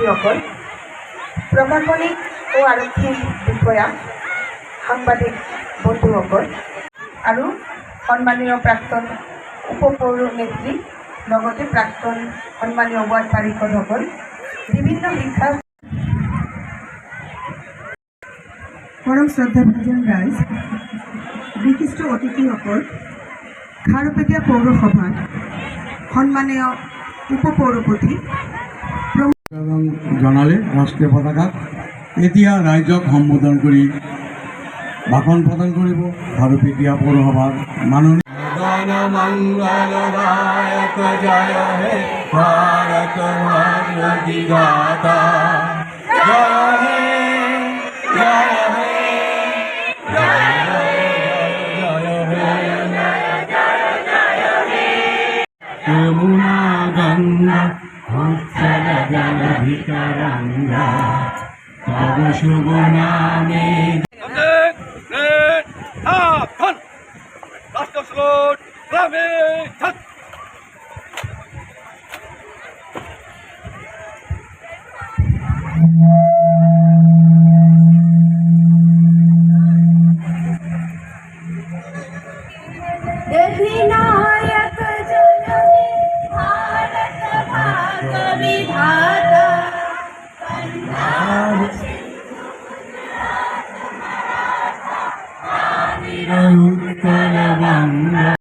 অতিথিসকল, প্ৰশাসনিক ও আৰক্ষী বিষয়া, সাংবাদিক বন্ধুসকল আৰু সন্মানীয় প্ৰাক্তন উপপৌৰ নেত্ৰী, লগতে প্ৰাক্তন সন্মানীয় ৱাৰ্ড পাৰিষদসকল, বিভিন্ন শিক্ষা পৰম শ্ৰদ্ধাভাজন ৰাইজ, বিশিষ্ট অতিথিসকল, খাৰুপেটীয়া পৌৰসভাৰ সন্মানীয় উপপৌৰপতি জনালে ৰাষ্ট্ৰীয় পতাকাত এতিয়া ৰাইজক সম্বোধন কৰি ভাষণ প্ৰদান কৰিব খাৰুপেটীয়া পৌৰসভাৰ মাননীয় মঙ্গলদায়ক জয় হে ভাৰত ভাগ্য বিধাতা জয় হে জয় হে যমুনা গঙ্গা উচ্ছল জলধিতরঙ্গা তব শুভ নামে अधिनायक जननी भारत भाग्य विधाता उत्कल बंग